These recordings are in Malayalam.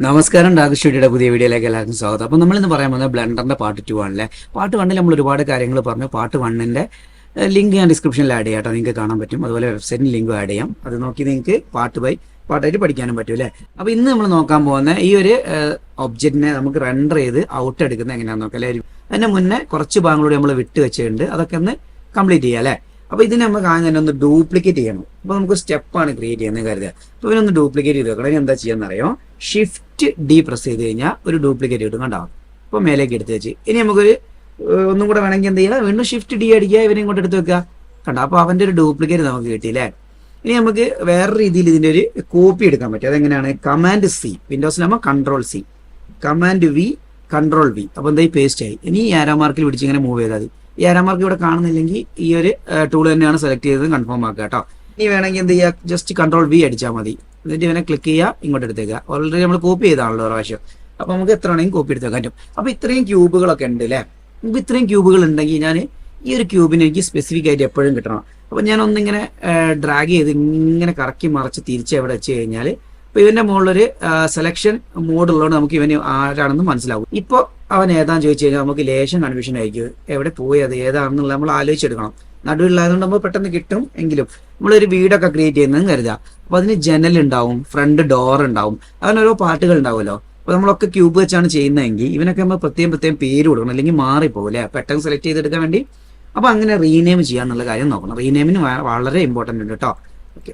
നമസ്കാരം, ഡാർക്ക് സ്റ്റുഡിയോയുടെ പുതിയ വീഡിയോയിലേക്ക് എല്ലാവർക്കും സ്വാഗതം. അപ്പോൾ നമ്മളിന്ന് പറയാൻ പോകുന്നത് ബ്ലെൻഡറിന്റെ പാർട്ട് 2 ആണല്ലേ. പാർട്ട് 1 നമ്മൾ ഒരുപാട് കാര്യങ്ങൾ പറഞ്ഞു. പാർട്ട് 1ന്റെ ലിങ്ക് ഞാൻ ഡിസ്ക്രിപ്ഷനിൽ ആഡ് ചെയ്യാം കേട്ടോ, നിങ്ങൾക്ക് കാണാൻ പറ്റും. അതുപോലെ വെബ്സൈറ്റിൽ ലിങ്കും ആഡ് ചെയ്യാം. അത് നോക്കി നിങ്ങൾക്ക് പാർട്ടായിട്ട് പഠിക്കാനും പറ്റും അല്ലേ. അപ്പോൾ ഇന്ന് നമ്മൾ നോക്കാൻ പോകുന്ന ഈ ഒരു ഒബ്ജക്റ്റിനെ നമുക്ക് റെൻഡർ ചെയ്ത് ഔട്ട് എടുക്കുന്നത് എങ്ങനെയാണെന്ന് നോക്കാം അല്ലേ. അതിന് മുന്നേ കുറച്ച് ഭാഗങ്ങളൂടെ നമ്മൾ വിട്ട് വെച്ചിട്ടുണ്ട്, അതൊക്കെ ഒന്ന് കംപ്ലീറ്റ് ചെയ്യാം അല്ലേ. അപ്പോൾ ഇതിനെ നമുക്ക് ആദ്യം തന്നെ ഒന്ന് ഡ്യൂപ്ലിക്കേറ്റ് ചെയ്യണം. അപ്പോൾ നമുക്ക് സ്റ്റെപ്പാണ് ക്രിയേറ്റ് ചെയ്യുന്നത് കരുതുക. അപ്പോൾ ഇതിനൊന്ന് ഡ്യൂപ്ലിക്കേറ്റ് ചെയ്ത് വെക്കണം. എന്താ ചെയ്യാന്നറിയോ, ഷിഫ്റ്റ് ഡി പ്രസ് ചെയ്ത് കഴിഞ്ഞാൽ ഒരു ഡ്യൂപ്ലിക്കേറ്റ് കിട്ടും കണ്ടോ. അപ്പോൾ മേലേക്ക് എടുത്ത് വെച്ച് ഇനി നമുക്കൊരു ഒന്നും കൂടെ വേണമെങ്കിൽ എന്ത് ചെയ്യുക, വീണ്ടും ഷിഫ്റ്റ് ഡി അടിക്കുക, ഇവനെ ഇങ്ങോട്ട് എടുത്ത് വെക്കുക കണ്ടോ. അപ്പോൾ അവൻ്റെ ഒരു ഡ്യൂപ്ലിക്കേറ്റ് നമുക്ക് കിട്ടിയില്ലേ. ഇനി നമുക്ക് വേറെ രീതിയിൽ ഇതിൻ്റെ ഒരു കോപ്പി എടുക്കാൻ പറ്റും. അതെങ്ങനെയാണ്, കമാൻഡ് സി, വിൻഡോസിലാകുമ്പോൾ control C, command V, control V. അപ്പോൾ എന്തായി പേസ്റ്റ് ആയി. ഇനി ഈ ആരോ മാർക്കിൽ പിടിച്ച് ഇങ്ങനെ മൂവ് ചെയ്താൽ മതി. ഈ ആരോ മാർക്ക് ഇവിടെ കാണുന്നില്ലെങ്കിൽ ഈ ഒരു ടൂൾ തന്നെയാണ് സെലക്ട് ചെയ്തത്, കൺഫേം ആക്കുക കേട്ടോ. ഇനി വേണമെങ്കിൽ എന്ത് ചെയ്യുക, ജസ്റ്റ് കൺട്രോൾ വി അടിച്ചാൽ മതി. എന്നിട്ട് ഇവനെ ക്ലിക്ക് ചെയ്യുക, ഇങ്ങോട്ട് എടുത്തേക്കുക. ഓൾറെഡി നമ്മൾ കോപ്പി ചെയ്താണല്ലോ പ്രാവശ്യം. അപ്പോൾ നമുക്ക് എത്ര വേണമെങ്കിൽ കോപ്പി എടുത്തേക്കാൻ പറ്റും. അപ്പോൾ ഇത്രയും ക്യൂബുകളൊക്കെ ഉണ്ട് അല്ലേ. നമുക്ക് ഇത്രയും ക്യൂബുകൾ ഉണ്ടെങ്കിൽ ഞാൻ ഈ ഒരു ക്യൂബിന് എനിക്ക് സ്പെസിഫിക് ആയിട്ട് എപ്പോഴും കിട്ടണം. അപ്പോൾ ഞാനൊന്നിങ്ങനെ ഡ്രാഗ് ചെയ്ത് ഇങ്ങനെ കറക്കി മറിച്ച് തിരിച്ച് എവിടെ വെച്ച് കഴിഞ്ഞാൽ ഇപ്പോൾ ഇവൻ്റെ മുകളിലൊരു സെലക്ഷൻ മോഡ് ഉള്ളതുകൊണ്ട് നമുക്ക് ഇവന് ആരാണെന്ന് മനസ്സിലാവും. ഇപ്പോൾ അവൻ ഏതാണെന്ന് ചോദിച്ചു കഴിഞ്ഞാൽ നമുക്ക് ലേശം കൺഫ്യൂഷൻ ആയിരിക്കും, എവിടെ പോയി അത് ഏതാണെന്നുള്ള നമ്മൾ ആലോചിച്ചെടുക്കണം. നടുവിലായതുകൊണ്ട് നമ്മൾ പെട്ടെന്ന് കിട്ടും. എങ്കിലും നമ്മളൊരു വീടൊക്കെ ക്രിയേറ്റ് ചെയ്യുന്നതെന്ന് കരുതുക. അപ്പോൾ അതിന് ജനലുണ്ടാവും, ഫ്രണ്ട് ഡോർ ഉണ്ടാവും, അങ്ങനെ ഓരോ പാർട്ടുകൾ ഉണ്ടാവുമല്ലോ. അപ്പോൾ നമ്മളൊക്കെ ക്യൂബ് വെച്ചാണ് ചെയ്യുന്നതെങ്കിൽ ഇവനൊക്കെ നമ്മൾ പ്രത്യേകം പേര് കൊടുക്കണം, അല്ലെങ്കിൽ മാറിപ്പോകും അല്ലേ, പെട്ടെന്ന് സെലക്ട് ചെയ്തെടുക്കാൻ വേണ്ടി. അപ്പോൾ അങ്ങനെ റീനെയിം ചെയ്യാന്നുള്ള കാര്യം നോക്കണം. റീനെയിമിന് വളരെ ഇമ്പോർട്ടൻ്റ് ഉണ്ട് കേട്ടോ. ഓക്കെ,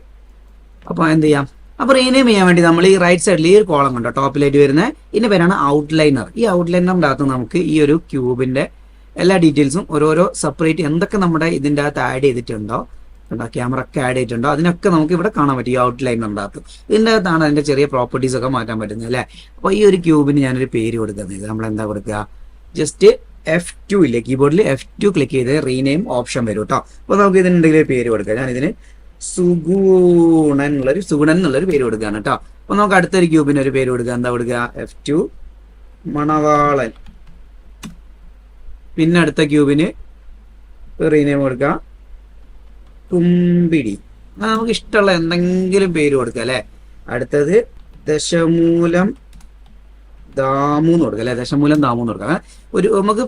അപ്പോൾ എന്ത് ചെയ്യാം, അപ്പോൾ റീനെയിം ചെയ്യാൻ വേണ്ടി നമ്മൾ ഈ റൈറ്റ് സൈഡിൽ ഈ ഒരു കോളം കണ്ടോ ടോപ്പിലായിട്ട് വരുന്നത്, ഇതിൻ്റെ പേരാണ് ഔട്ട്ലൈനർ. ഈ ഔട്ട്ലൈനറിൻ്റെ അകത്ത് നമുക്ക് ഈ ഒരു ക്യൂബിൻ്റെ എല്ലാ ഡീറ്റെയിൽസും ഓരോരോ സെപ്പറേറ്റ് എന്തൊക്കെ നമ്മുടെ ഇതിൻ്റെ അകത്ത് ആഡ് ചെയ്തിട്ടുണ്ടോ, ക്യാമറ ഒക്കെ ആഡ് ചെയ്തിട്ടുണ്ടോ, അതിനൊക്കെ നമുക്ക് ഇവിടെ കാണാൻ പറ്റും. ഈ ഔട്ട്ലൈനറിൻ്റെ അകത്ത് ഇതിൻ്റെ അകത്താണ് അതിൻ്റെ ചെറിയ പ്രോപ്പർട്ടീസ് ഒക്കെ മാറ്റാൻ പറ്റുന്നത് അല്ലേ. അപ്പോൾ ഈ ഒരു ക്യൂബിന് ഞാനൊരു പേര് കൊടുക്കുന്നത്, നമ്മൾ എന്താ കൊടുക്കുക, ജസ്റ്റ് F2 ഇല്ലേ കീബോർഡിൽ F2 ക്ലിക്ക് ചെയ്ത് റീനെയിം ഓപ്ഷൻ വരും കേട്ടോ. അപ്പോൾ നമുക്ക് ഇതിനുണ്ടെങ്കിൽ പേര് കൊടുക്കുക. ഞാനിതിന് സുഗുണൻ എന്നുള്ളൊരു പേര് കൊടുക്കുകയാണ് കേട്ടോ. അപ്പോൾ നമുക്ക് അടുത്തൊരു ക്യൂബിന് ഒരു പേര് കൊടുക്കുക. എന്താ കൊടുക്കുക, F2 മണവാളൻ. പിന്നെ അടുത്ത ക്യൂബിന് റീനെയിം കൊടുക്കുക തുമ്പിടി. നമുക്ക് ഇഷ്ടമുള്ള എന്തെങ്കിലും പേര് കൊടുക്കുക അല്ലേ. അടുത്തത് ദശമൂലം ദാമു എന്ന് കൊടുക്കുക അല്ലെ, ദശമൂലം ദാമു എന്ന് കൊടുക്കുക. ഒരു നമുക്ക്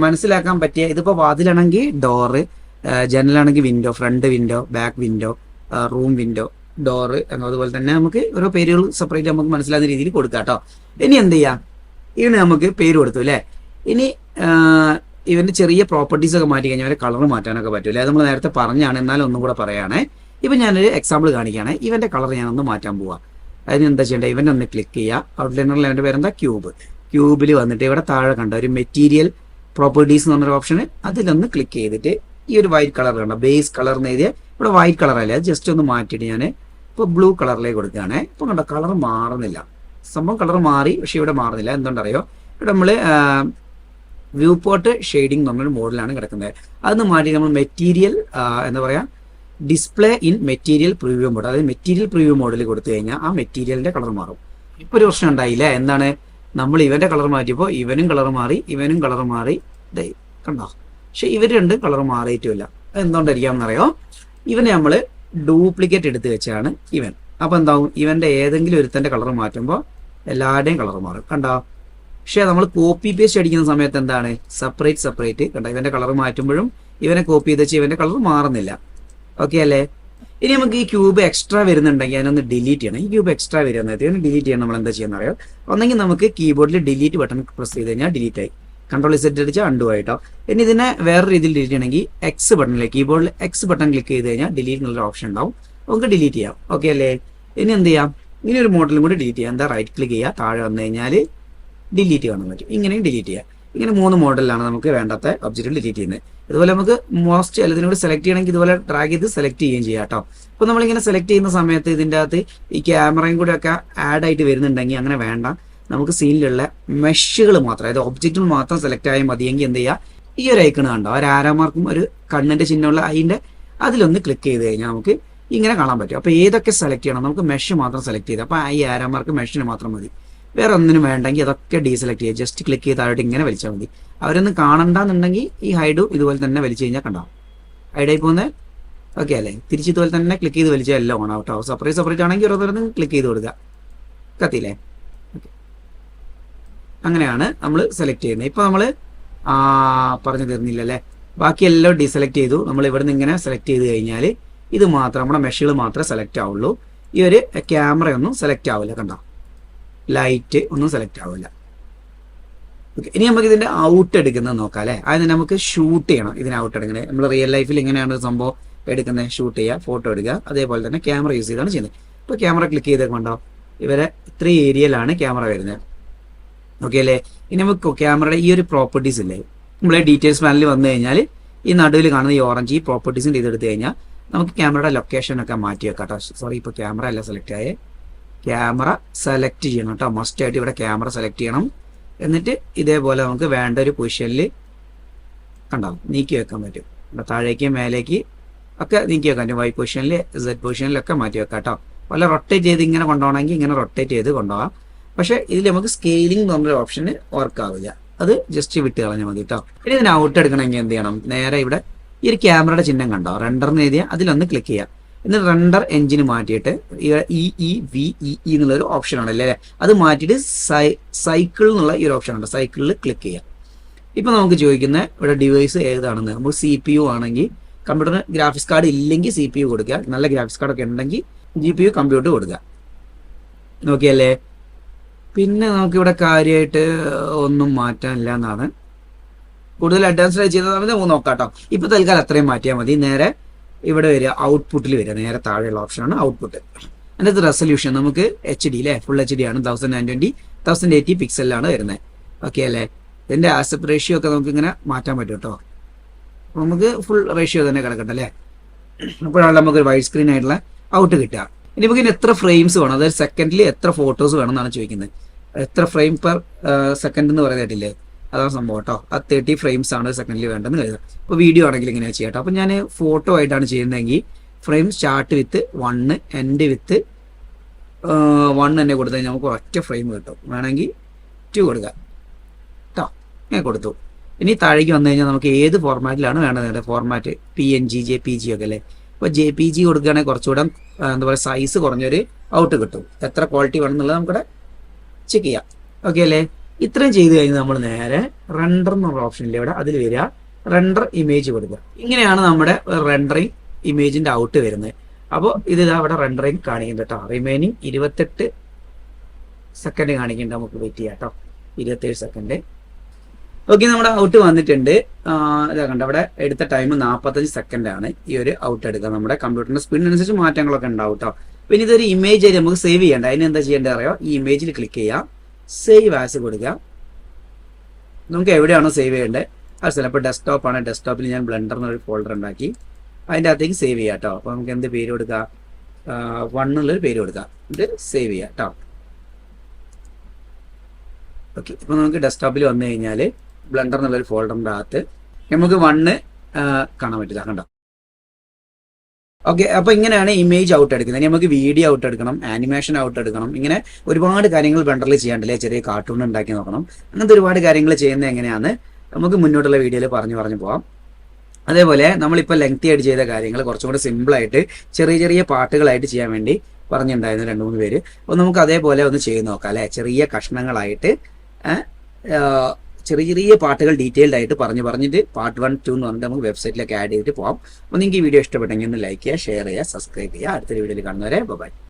മനസ്സിലാക്കാൻ പറ്റിയ, ഇതിപ്പോൾ വാതിലാണെങ്കിൽ ഡോറ്, ജനലാണെങ്കിൽ window, front window, back window, room window, door, അതുപോലെ തന്നെ നമുക്ക് ഓരോ പേരുകൾ സെപ്പറേറ്റ് നമുക്ക് മനസ്സിലാകുന്ന രീതിയിൽ കൊടുക്കാം കേട്ടോ. ഇനി എന്ത് ചെയ്യാം, ഇതിന് നമുക്ക് പേര് കൊടുത്തു അല്ലേ. ഇനി ഇവൻ്റെ ചെറിയ പ്രോപ്പർട്ടീസ് ഒക്കെ മാറ്റി കഴിഞ്ഞാൽ അവരെ കളർ മാറ്റാനൊക്കെ പറ്റും അല്ലേ. അത് നമ്മൾ നേരത്തെ പറഞ്ഞാണ്, എന്നാലും ഒന്നും കൂടെ പറയുകയാണേ. ഇപ്പം ഞാനൊരു എക്സാമ്പിൾ കാണിക്കുകയാണ്. ഇവൻ്റെ കളർ ഞാനൊന്ന് മാറ്റാൻ പോവാം. അതിന് എന്താ ചെയ്യേണ്ടത്, ഇവൻ്റെ ഒന്ന് ക്ലിക്ക് ചെയ്യുക. ഔട്ട്ലൈനറിൽ അവൻ്റെ പേരെന്താ ക്യൂബിൽ വന്നിട്ട് ഇവിടെ താഴെ കണ്ട ഒരു മെറ്റീരിയൽ പ്രോപ്പർട്ടീസ് എന്ന് പറഞ്ഞൊരു ഓപ്ഷന് അതിലൊന്ന് ക്ലിക്ക് ചെയ്തിട്ട് ഈ ഒരു വൈറ്റ് കളർ കണ്ട ബേസ് കളർ എന്ന് എഴുതിയ ഇവിടെ വൈറ്റ് കളർ അല്ലേ, അത് ജസ്റ്റ് ഒന്ന് മാറ്റിയിട്ട് ഞാൻ ഇപ്പോൾ ബ്ലൂ കളറിലേക്ക് കൊടുക്കുകയാണേ. ഇപ്പോൾ കണ്ട കളർ മാറുന്നില്ല, സംഭവം കളർ മാറി, പക്ഷേ ഇവിടെ മാറുന്നില്ല. എന്തുകൊണ്ടറിയോ, ഇവിടെ നമ്മൾ വ്യൂ പോർട്ട് ഷെയ്ഡിങ് എന്ന് പറഞ്ഞൊരു മോഡലാണ് കിടക്കുന്നത്. അതൊന്ന് മാറ്റി നമ്മൾ മെറ്റീരിയൽ എന്താ പറയുക, display in material preview mode, അതായത് മെറ്റീരിയൽ പ്രിവ്യൂ മോഡിൽ കൊടുത്തു കഴിഞ്ഞാൽ ആ മെറ്റീരിയലിന്റെ കളർ മാറും. ഇപ്പോൾ ഒരു പ്രശ്നം ഉണ്ടായില്ലേ, എന്താണ്, നമ്മൾ ഇവന്റെ കളർ മാറ്റിയപ്പോൾ ഇവനും കളർ മാറി, ഇവനും കളർ മാറി, കണ്ടോ. പക്ഷെ ഇവർ രണ്ടും കളർ മാറിയിട്ടുമില്ല. എന്തുകൊണ്ടായിരിക്കാമെന്നറിയോ, ഇവനെ നമ്മൾ ഡ്യൂപ്ലിക്കേറ്റ് എടുത്ത് വെച്ചാണ് ഇവൻ. അപ്പോൾ എന്താവും, ഇവന്റെ ഏതെങ്കിലും ഒരുത്തന്റെ കളർ മാറ്റുമ്പോൾ എല്ലാവരുടെയും കളർ മാറും കണ്ടോ. പക്ഷെ നമ്മൾ കോപ്പി പേസ്റ്റ് അടിക്കുന്ന സമയത്ത് എന്താണ്, സെപ്പറേറ്റ് കണ്ടോ, ഇവന്റെ കളർ മാറ്റുമ്പോഴും ഇവനെ കോപ്പി ചെയ്ത് വെച്ച് ഇവന്റെ കളർ മാറുന്നില്ല. ഓക്കെ അല്ലേ. ഇനി നമുക്ക് ഈ ക്യൂബ് എക്സ്ട്രാ വരുന്നുണ്ടെങ്കിൽ അതിനൊന്ന് ഡിലീറ്റ് ചെയ്യണം. ഈ ക്യൂബ് എക്സ്ട്രാ വരുന്നത് ഡിലീറ്റ് ചെയ്യണം. നമ്മൾ എന്താ ചെയ്യുന്ന അറിയാം, ഒന്നെങ്കിൽ നമുക്ക് കീബോർഡിൽ ഡിലീറ്റ് ബട്ടൺ പ്രസ് ചെയ്ത് കഴിഞ്ഞാൽ ഡിലീറ്റ് ആയി, കൺട്രോൾ സെറ്റ് അടിച്ചാൽ അണ്ടു ആയിട്ടോ. ഇനി ഇതിനെ വേറെ രീതിയിൽ ഡിലീറ്റ് ചെയ്യണമെങ്കിൽ എക്സ് ബട്ടണിലെ കീബോർഡിൽ എക്സ് ബട്ടൺ ക്ലിക്ക് ചെയ്ത് കഴിഞ്ഞാൽ ഡിലീറ്റ് എന്നുള്ള ഓപ്ഷൻ ഉണ്ടാവും, നമുക്ക് ഡിലീറ്റ് ചെയ്യാം. ഓക്കെ അല്ലേ. ഇനി എന്ത് ചെയ്യാം, ഇനി ഒരു മോഡലും കൂടി ഡിലീറ്റ് ചെയ്യാം. എന്താ, റൈറ്റ് ക്ലിക്ക് ചെയ്യുക, താഴെ വന്നു കഴിഞ്ഞാൽ ഡിലീറ്റ് കാണാൻ പറ്റും. ഇങ്ങനെയും ഡിലീറ്റ് ചെയ്യാം. ഇങ്ങനെ 3 മോഡലാണ് നമുക്ക് വേണ്ടാത്ത ഒബ്ജക്റ്റ് ഡിലീറ്റ് ചെയ്യുന്നത്. ഇതുപോലെ നമുക്ക് മോസ്റ്റ് എല്ലാത്തിനോട് സെലക്ട് ചെയ്യണമെങ്കിൽ ഇതുപോലെ ഡ്രാഗ് ചെയ്ത് സെലക്ട് ചെയ്യുകയും ചെയ്യാം കേട്ടോ. അപ്പോൾ നമ്മളിങ്ങനെ സെലക്ട് ചെയ്യുന്ന സമയത്ത് ഇതിൻ്റെ അകത്ത് ഈ ക്യാമറയും കൂടെ ഒക്കെ ആഡ് ആയിട്ട് വരുന്നുണ്ടെങ്കിൽ അങ്ങനെ വേണ്ട, നമുക്ക് സീനിലുള്ള മെഷുകൾ മാത്രം, അതായത് ഒബ്ജക്റ്റുകൾ മാത്രം സെലക്ട് ആയാൽ മതിയെങ്കിൽ എന്ത് ചെയ്യുക, ഈ ഒരു ഐക്കൺ കണ്ടോ, ഒരു ആരോമാർക്കും ഒരു കണ്ണിൻ്റെ ചിഹ്നമുള്ള അതിൻ്റെ അതിലൊന്ന് ക്ലിക്ക് ചെയ്ത് കഴിഞ്ഞാൽ നമുക്ക് ഇങ്ങനെ കാണാൻ പറ്റും. അപ്പോൾ ഏതൊക്കെ സെലക്ട് ചെയ്യണം, നമുക്ക് മെഷ് മാത്രം സെലക്ട് ചെയ്ത്, അപ്പോൾ ഈ ആരോമാർക്ക് മെഷിന് മാത്രം മതി, വേറെ ഒന്നിനും വേണ്ടെങ്കിൽ അതൊക്കെ ഡീസെലക്ട് ചെയ്യുക. ജസ്റ്റ് ക്ലിക്ക് ചെയ്ത് താഴോട്ട് ഇങ്ങനെ വലിച്ചാൽ മതി. അവരൊന്നും കാണണ്ടെന്നുണ്ടെങ്കിൽ ഈ ഹൈഡും ഇതുപോലെ തന്നെ വലിച്ചു കഴിഞ്ഞാൽ കണ്ടോ ഹൈഡായി പോകുന്നത്. ഓക്കെ അല്ലേ. തിരിച്ച് ഇതുപോലെ തന്നെ ക്ലിക്ക് ചെയ്ത് വലിച്ചാൽ എല്ലാം ഓണാവട്ടോ. സെപ്പറേറ്റ് ആണെങ്കിൽ ഓരോന്നും ക്ലിക്ക് ചെയ്ത് കൊടുക്കുക. കത്തിയില്ലേ. ഓക്കെ. അങ്ങനെയാണ് നമ്മൾ സെലക്ട് ചെയ്യുന്നത്. ഇപ്പോൾ നമ്മൾ പറഞ്ഞു തരുന്നില്ല അല്ലേ, ബാക്കിയെല്ലാം ഡീസെലക്ട് ചെയ്തു. നമ്മൾ ഇവിടെ നിന്ന് ഇങ്ങനെ സെലക്ട് ചെയ്ത് കഴിഞ്ഞാൽ ഇത് മാത്രം നമ്മുടെ മെഷുകൾ മാത്രമേ സെലക്ട് ആവുള്ളൂ. ഈ ഒരു ക്യാമറയൊന്നും സെലക്ട് ആവില്ല, കണ്ടോ, ലൈറ്റ് ഒന്നും സെലക്ട് ആവില്ല. ഓക്കെ, ഇനി നമുക്ക് ഇതിൻ്റെ ഔട്ട് എടുക്കുന്നത് നോക്കാം അല്ലേ. ആദ്യം നമുക്ക് ഷൂട്ട് ചെയ്യണം ഇതിന് ഔട്ട് എടുക്കുന്നത്. നമ്മൾ റിയൽ ലൈഫിൽ എങ്ങനെയാണ് സംഭവം എടുക്കുന്നത്, ഷൂട്ട് ചെയ്യുക, ഫോട്ടോ എടുക്കുക, അതേപോലെ തന്നെ ക്യാമറ യൂസ് ചെയ്താണ് ചെയ്യുന്നത്. ഇപ്പോൾ ക്യാമറ ക്ലിക്ക് ചെയ്തേക്കുണ്ടോ, ഇവരെ 3 ഏരിയയിലാണ് ക്യാമറ വരുന്നത്. ഓക്കെ അല്ലേ. ഇനി നമുക്ക് ക്യാമറയുടെ ഈ ഒരു പ്രോപ്പർട്ടീസ് ഇല്ലേ, നമ്മളെ ഡീറ്റെയിൽസ് പാനലിൽ വന്നു കഴിഞ്ഞാൽ ഈ നടുവിൽ കാണുന്ന ഈ ഓറഞ്ച് ഈ പ്രോപ്പർട്ടീസിൻ്റെ ഇതെടുത്ത് കഴിഞ്ഞാൽ നമുക്ക് ക്യാമറയുടെ ലൊക്കേഷനൊക്കെ മാറ്റി വെക്കാം കേട്ടോ. സോറി, ഇപ്പോൾ ക്യാമറ അല്ല സെലക്ട് ആയേ, ക്യാമറ സെലക്ട് ചെയ്യണം കേട്ടോ. മസ്റ്റായിട്ട് ഇവിടെ ക്യാമറ സെലക്ട് ചെയ്യണം. എന്നിട്ട് ഇതേപോലെ നമുക്ക് വേണ്ട ഒരു പൊസിഷനിൽ കണ്ടോ നീക്കി വെക്കാൻ പറ്റും. താഴേക്ക് മേലേക്ക് ഒക്കെ നീക്കി വെക്കാൻ പറ്റും. വൈ പൊസിഷനിൽ, സെഡ് പൊസിഷനിലൊക്കെ മാറ്റി വെക്കാം കേട്ടോ. വല്ല റൊട്ടേറ്റ് ചെയ്ത് ഇങ്ങനെ കൊണ്ടുപോകണമെങ്കിൽ ഇങ്ങനെ റൊട്ടേറ്റ് ചെയ്ത് കൊണ്ടുപോകാം. പക്ഷേ ഇതിൽ നമുക്ക് സ്കെയിലിംഗ് എന്ന് പറഞ്ഞൊരു ഓപ്ഷന് വർക്ക് ആവില്ല, അത് ജസ്റ്റ് വിട്ട് കളഞ്ഞാൽ മതി കേട്ടോ. ഇനി ഇതിന് ഔട്ട് എടുക്കണമെങ്കിൽ എന്ത് ചെയ്യണം, നേരെ ഇവിടെ ഈ ഒരു ക്യാമറയുടെ ചിഹ്നം കണ്ടോ, റെൻഡർന്ന് എഴുതിയാൽ അതിലൊന്ന് ക്ലിക്ക് ചെയ്യാം. എന്നിട്ട് റെൻഡർ എഞ്ചിന് മാറ്റിയിട്ട് VE എന്നുള്ളൊരു ഓപ്ഷൻ ആണല്ലേ, അത് മാറ്റിയിട്ട് സൈക്കിൾ എന്നുള്ള ഈ ഒരു ഓപ്ഷൻ ഉണ്ട്, സൈക്കിളിൽ ക്ലിക്ക് ചെയ്യാം. ഇപ്പം നമുക്ക് ചോദിക്കുന്ന ഇവിടെ ഡിവൈസ് ഏതാണെന്ന്, നമുക്ക് CPU ആണെങ്കിൽ കമ്പ്യൂട്ടറിന് ഗ്രാഫിക്സ് കാർഡ് ഇല്ലെങ്കിൽ CPU കൊടുക്കുക, നല്ല ഗ്രാഫിക്സ് കാർഡൊക്കെ ഉണ്ടെങ്കിൽ GPU കമ്പ്യൂട്ടർ കൊടുക്കുക. നോക്കിയല്ലേ. പിന്നെ നമുക്കിവിടെ കാര്യമായിട്ട് ഒന്നും മാറ്റാനില്ല എന്നാണ്. കൂടുതൽ അഡ്വാൻസ്ഡ് ആയി ചെയ്തതാണെങ്കിൽ നമുക്ക് നോക്കാം കേട്ടോ. ഇപ്പോൾ തൽക്കാലം അത്രയും മാറ്റിയാൽ മതി. നേരെ ഇവിടെ വരിക, ഔട്ട്പുട്ടിൽ വരിക, നേരെ താഴെയുള്ള ഓപ്ഷനാണ് ഔട്ട്പുട്ട്. അതിനകത്ത് റെസൊല്യൂഷൻ നമുക്ക് HD അല്ലേ, ഫുൾ HD ആണ്, 1080 1080 പിക്സലിലാണ് വരുന്നത്. ഓക്കെ അല്ലേ. ഇതിൻ്റെ ആസ്പെക്ട് റേഷ്യോ ഒക്കെ നമുക്ക് ഇങ്ങനെ മാറ്റാൻ പറ്റും കേട്ടോ. നമുക്ക് ഫുൾ റേഷ്യോ തന്നെ കിടക്കട്ടെ അല്ലേ. അപ്പോഴാണ് നമുക്കൊരു വൈഡ് സ്ക്രീൻ ആയിട്ടുള്ള ഔട്ട് കിട്ടുക. ഇനി നമുക്ക് ഇതിന് എത്ര ഫ്രെയിംസ് വേണം, അതായത് സെക്കൻഡിൽ എത്ര ഫോട്ടോസ് വേണം എന്നാണ് ചോദിക്കുന്നത്. എത്ര ഫ്രെയിം പെർ സെക്കൻഡ് എന്ന് പറയുന്നതായിട്ടില്ലേ, അതാണ് സംഭവം കേട്ടോ. ആ 30 ഫ്രെയിംസ് ആണ് സെക്കൻഡിൽ വേണ്ടതെന്ന് കരുതുക. അപ്പോൾ വീഡിയോ ആണെങ്കിൽ ഇങ്ങനെ ചെയ്യാം കേട്ടോ. അപ്പോൾ ഞാൻ ഫോട്ടോ ആയിട്ടാണ് ചെയ്യുന്നതെങ്കിൽ frame start with 1, end with 1 തന്നെ കൊടുത്തു കഴിഞ്ഞാൽ നമുക്ക് ഒറ്റ ഫ്രെയിം കിട്ടും. വേണമെങ്കിൽ 2 കൊടുക്കുക കേട്ടോ. ഞാൻ കൊടുത്തു. ഇനി താഴേക്ക് വന്നു കഴിഞ്ഞാൽ നമുക്ക് ഏത് ഫോർമാറ്റിലാണ് വേണ്ടത്, ഫോർമാറ്റ് PNG JPG ഒക്കെ അല്ലേ. അപ്പോൾ JPG കൊടുക്കുകയാണെങ്കിൽ കുറച്ചുകൂടെ എന്താ പറയുക സൈസ് കുറഞ്ഞൊരു ഔട്ട് കിട്ടും. എത്ര ക്വാളിറ്റി വേണം എന്നുള്ളത് നമുക്കിവിടെ ചെക്ക് ചെയ്യാം. ഓക്കെ അല്ലേ. ഇത്രയും ചെയ്ത് കഴിഞ്ഞ് നമ്മൾ നേരെ റെൻഡർ എന്നുള്ള ഓപ്ഷനിൽ ഇവിടെ അതിൽ വരിക, റെൻഡർ ഇമേജ് കൊടുക്കുക. ഇങ്ങനെയാണ് നമ്മുടെ റെൻഡറിങ് ഇമേജിൻ്റെ ഔട്ട് വരുന്നത്. അപ്പോൾ ഇത് അവിടെ റെൻഡറിങ് കാണിക്കുന്നുണ്ട് കേട്ടോ. റിമൈനിങ് 28 സെക്കൻഡ് കാണിക്കുന്നുണ്ട്, നമുക്ക് വെയിറ്റ് ചെയ്യാം കേട്ടോ. 27 സെക്കൻഡ്. ഓക്കെ, നമ്മുടെ ഔട്ട് വന്നിട്ടുണ്ട്. ഇതാ കണ്ട, അവിടെ എടുത്ത ടൈം 45 സെക്കൻഡാണ് ഈ ഒരു ഔട്ട് എടുക്കുക. നമ്മുടെ കമ്പ്യൂട്ടറിന്റെ സ്പീഡിനനുസരിച്ച് മാറ്റങ്ങളൊക്കെ ഉണ്ടാവും കേട്ടോ. പിന്നെ ഇതൊരു ഇമേജ് ആയിട്ട് നമുക്ക് സേവ് ചെയ്യേണ്ട. അതിന് എന്താ ചെയ്യേണ്ടത് അറിയോ, ഈ ഇമേജിൽ ക്ലിക്ക് ചെയ്യാം, സേവ് ആസ് കൊടുക്കുക. നമുക്ക് എവിടെയാണോ സേവ് ചെയ്യേണ്ടത് അത് ചിലപ്പോൾ ഡെസ്ക്ടോപ്പ് ആണ്, ഡെസ്ക്ടോപ്പിൽ ഞാൻ ബ്ലെൻഡർ എന്നൊരു ഫോൾഡർ ഉണ്ടാക്കി അതിൻ്റെ അകത്തേക്ക് സേവ് ചെയ്യാം കേട്ടോ. അപ്പോൾ നമുക്ക് എന്ത് പേര് കൊടുക്കുക, 1 എന്നുള്ളൊരു പേര് കൊടുക്കുക, ഇത് സേവ് ചെയ്യാം കേട്ടോ. ഓക്കെ, ഇപ്പോൾ നമുക്ക് ഡെസ്ക്ടോപ്പിൽ വന്നു കഴിഞ്ഞാൽ ബ്ലെൻഡർ എന്നുള്ളൊരു ഫോൾഡറിൻ്റെ അകത്ത് നമുക്ക് 1 കാണാൻ പറ്റില്ല, കണ്ടോ. ഓക്കെ, അപ്പോൾ ഇങ്ങനെയാണ് ഇമേജ് ഔട്ട് എടുക്കുന്നത്. ഇനി നമുക്ക് വീഡിയോ ഔട്ട് എടുക്കണം, ആനിമേഷൻ ഔട്ട് എടുക്കണം, ഇങ്ങനെ ഒരുപാട് കാര്യങ്ങൾ ബ്ലെൻഡറിൽ ചെയ്യാണ്ടല്ലേ. ചെറിയ കാർട്ടൂൺ ഉണ്ടാക്കി നോക്കണം, അങ്ങനത്തെ ഒരുപാട് കാര്യങ്ങൾ ചെയ്യുന്നത് എങ്ങനെയാണ് നമുക്ക് മുന്നോട്ടുള്ള വീഡിയോയിൽ പറഞ്ഞു പോകാം. അതേപോലെ നമ്മളിപ്പോൾ ലെങ്തി ആയിട്ട് ചെയ്ത കാര്യങ്ങൾ കുറച്ചും കൂടെ സിമ്പിളായിട്ട് ചെറിയ ചെറിയ പാട്ടുകളായിട്ട് ചെയ്യാൻ വേണ്ടി പറഞ്ഞിട്ടുണ്ടായിരുന്നു 2-3 പേര്. അപ്പോൾ നമുക്ക് അതേപോലെ ഒന്ന് ചെയ്ത് നോക്കാം അല്ലേ. ചെറിയ കഷ്ണങ്ങളായിട്ട് ചെറിയ ചെറിയ പാട്ടുകൾ ഡീറ്റെയിൽഡ് ആയിട്ട് പറഞ്ഞിട്ട് പാർട്ട് 1, 2 എന്ന് പറഞ്ഞിട്ട് നമുക്ക് വെബ്സൈറ്റിലേക്ക് ആഡ് ചെയ്തിട്ട് പോകാം. അപ്പോൾ നിങ്ങൾക്ക് ഈ വീഡിയോ ഇഷ്ടപ്പെട്ടെങ്കിൽ ഒന്ന് ലൈക്ക് ചെയ്യുക, ഷെയർ ചെയ്യുക, സബ്സ്ക്രൈബ് ചെയ്യുക. അടുത്തൊരു വീഡിയോയിൽ കാണുന്നവരെ ബൈ.